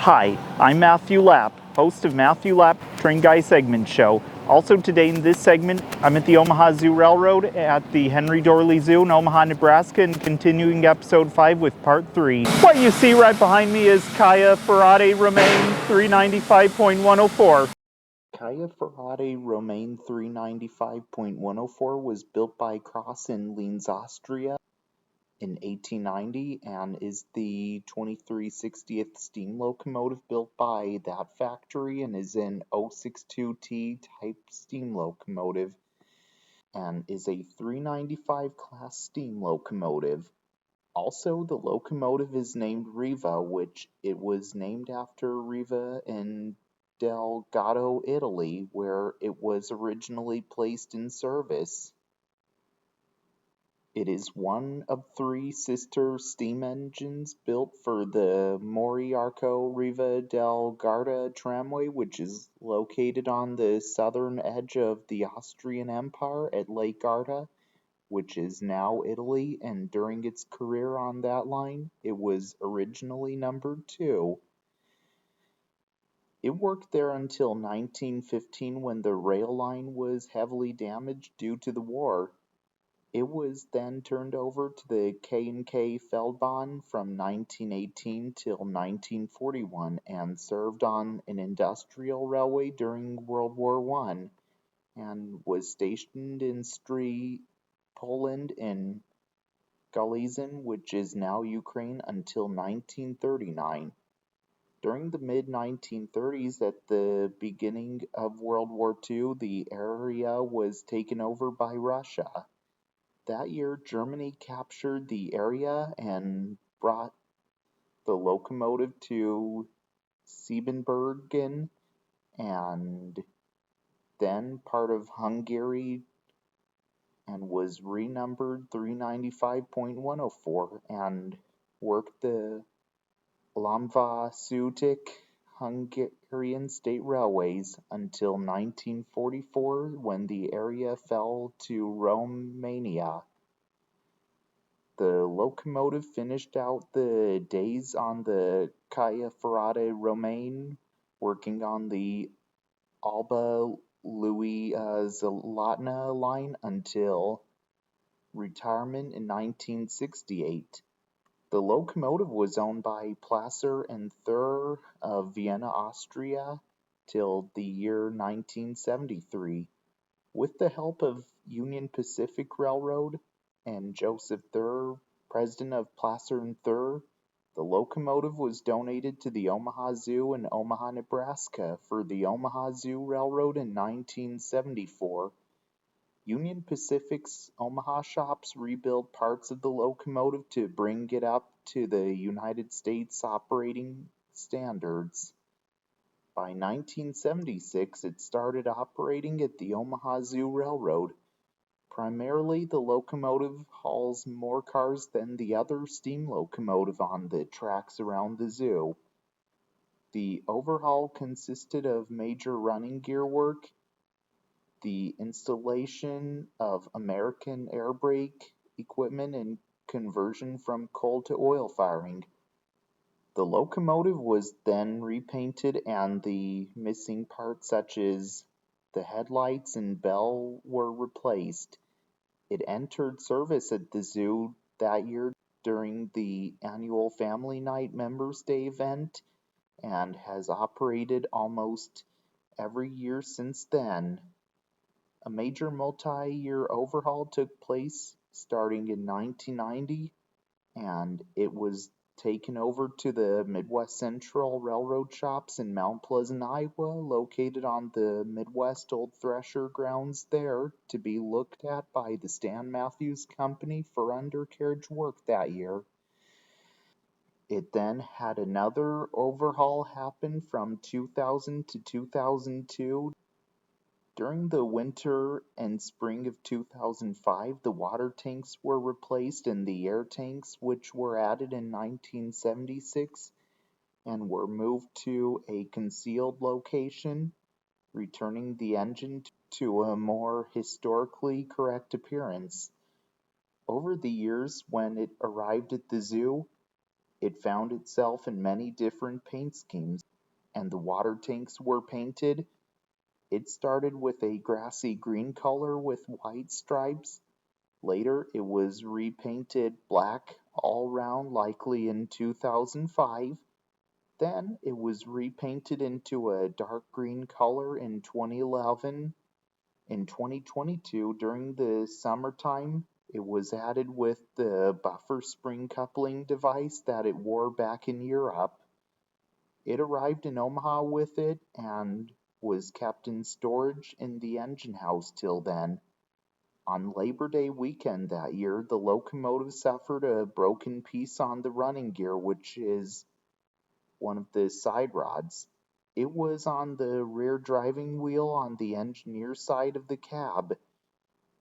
Hi, I'm Matthew Lapp, host of Matthew Lapp Train Guy Segment Show. Also today in this segment, I'm at the Omaha Zoo Railroad at the Henry Doorly Zoo in Omaha, Nebraska, and continuing episode 5 with part 3. What you see right behind me is Caile Ferate Romane 395.104. Caile Ferate Romane 395.104 was built by Cross in Linz, Austria in 1890 and is the 2360th steam locomotive built by that factory and is an 062T type steam locomotive and is a 395 class steam locomotive. Also, the locomotive is named Riva, which it was named after Riva in Delgado, Italy, where it was originally placed in service. It is one of 3 sister steam engines built for the Moriarco Riva del Garda tramway, which is located on the southern edge of the Austrian Empire at Lake Garda, which is now Italy, and during its career on that line, it was originally numbered 2. It worked there until 1915 when the rail line was heavily damaged due to the war. It was then turned over to the K&K Feldbahn from 1918 till 1941 and served on an industrial railway during World War I and was stationed in Stry, Poland in Galizien, which is now Ukraine, until 1939. During the mid-1930s, at the beginning of World War II, the area was taken over by Russia. That year, Germany captured the area and brought the locomotive to Siebenbürgen and then part of Hungary and was renumbered 395.104 and worked the Lamva-Sutic Hungarian State Railways until 1944 when the area fell to Romania. The locomotive finished out the days on the Caile Ferate Romane, working on the Alba Louis Zlatna line until retirement in 1968. The locomotive was owned by Placer and Thur of Vienna, Austria, till the year 1973. With the help of Union Pacific Railroad and Joseph Thur, president of Placer and Thur, the locomotive was donated to the Omaha Zoo in Omaha, Nebraska for the Omaha Zoo Railroad in 1974. Union Pacific's Omaha shops rebuilt parts of the locomotive to bring it up to the United States operating standards. By 1976, it started operating at the Omaha Zoo Railroad. Primarily, the locomotive hauls more cars than the other steam locomotive on the tracks around the zoo. The overhaul consisted of major running gear work, the installation of American air brake equipment, and conversion from coal to oil firing. The locomotive was then repainted and the missing parts such as the headlights and bell were replaced. It entered service at the zoo that year during the annual Family Night Members Day event and has operated almost every year since then. A major multi-year overhaul took place starting in 1990 and it was taken over to the Midwest Central Railroad shops in Mount Pleasant, Iowa, located on the Midwest Old Thresher grounds there, to be looked at by the Stan Matthews Company for undercarriage work that year. It then had another overhaul happen from 2000 to 2002. During the winter and spring of 2005, the water tanks were replaced and the air tanks, which were added in 1976 and were moved to a concealed location, returning the engine to a more historically correct appearance. Over the years, when it arrived at the zoo, It found itself in many different paint schemes, and the water tanks were painted. It started with a grassy green color with white stripes. Later, it was repainted black all round, likely in 2005. Then, it was repainted into a dark green color in 2011. In 2022, during the summertime, it was added with the buffer spring coupling device that it wore back in Europe. It arrived in Omaha with it and was kept in storage in the engine house till then. On Labor Day weekend that year, the locomotive suffered a broken piece on the running gear, which is one of the side rods. It was on the rear driving wheel on the engineer side of the cab.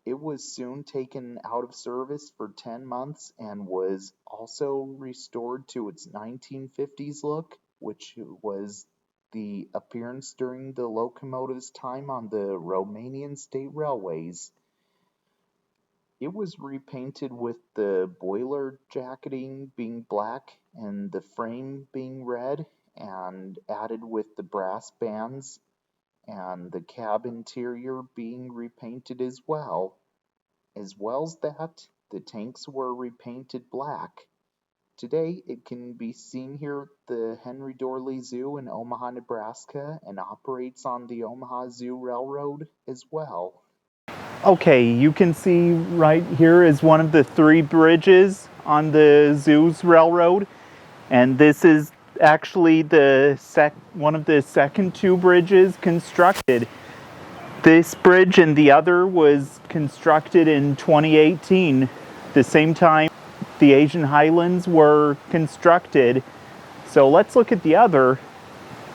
It was soon taken out of service for 10 months and was also restored to its 1950s look, which was the appearance during the locomotive's time on the Romanian state railways. It was repainted with the boiler jacketing being black and the frame being red, and added with the brass bands and the cab interior being repainted as well. As well as that, the tanks were repainted black. Today, it can be seen here at the Henry Dorley Zoo in Omaha, Nebraska, and operates on the Omaha Zoo Railroad as well. Okay, you can see right here is one of the 3 bridges on the zoo's railroad, and this is actually one of the second 2 bridges constructed. This bridge and the other was constructed in 2018, the same time the Asian Highlands were constructed. So let's look at the other.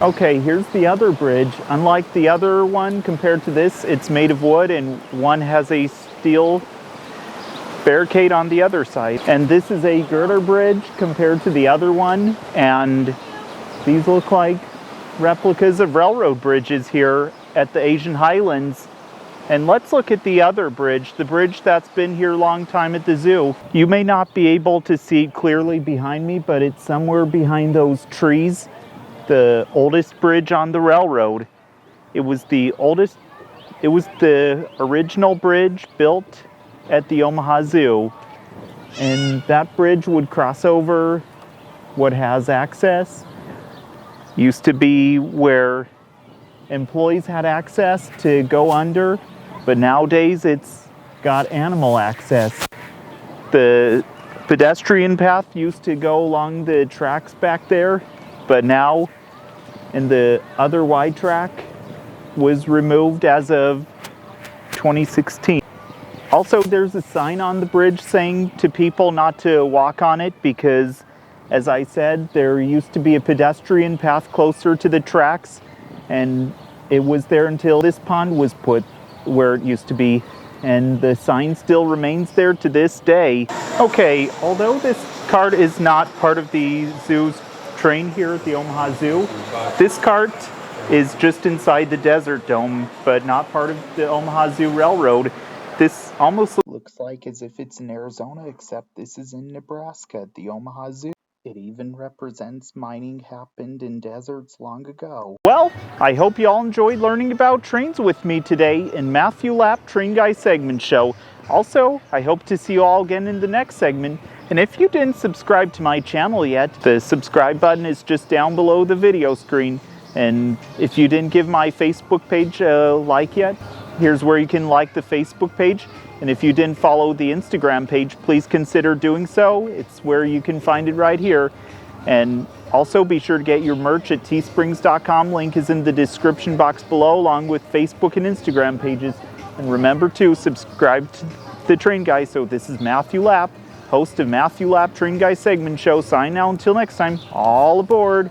Okay, here's the other bridge. Unlike the other one, compared to this, it's made of wood, and one has a steel barricade on the other side. And this is a girder bridge compared to the other one, and these look like replicas of railroad bridges here at the Asian Highlands. And let's look at the other bridge, the bridge that's been here a long time at the zoo. You may not be able to see it clearly behind me, but it's somewhere behind those trees. The oldest bridge on the railroad. It was the original bridge built at the Omaha Zoo. And that bridge would cross over what has access. Used to be where employees had access to go under, but nowadays it's got animal access. The pedestrian path used to go along the tracks back there, but now, and the other wide track was removed as of 2016. Also, there's a sign on the bridge saying to people not to walk on it because, as I said, there used to be a pedestrian path closer to the tracks, and it was there until this pond was put where it used to be, and the sign still remains there to this day. Okay, although this cart is not part of the zoo's train here at the Omaha Zoo, this cart is just inside the Desert Dome, but not part of the Omaha Zoo Railroad. This almost looks like as if it's in Arizona, except this is in Nebraska at the Omaha Zoo. It even represents mining happened in deserts long ago. Well, I hope you all enjoyed learning about trains with me today in Matthew Lapp Train Guy segment show. Also, I hope to see you all again in the next segment. And if you didn't subscribe to my channel yet, the subscribe button is just down below the video screen. And if you didn't give my Facebook page a like yet, here's where you can like the Facebook page. And if you didn't follow the Instagram page, please consider doing so. It's where you can find it right here. And also be sure to get your merch at teesprings.com. Link is in the description box below, along with Facebook and Instagram pages. And remember to subscribe to the Train Guy. So this is Matthew Lapp, host of Matthew Lapp Train Guy segment show. Sign now until next time. All aboard.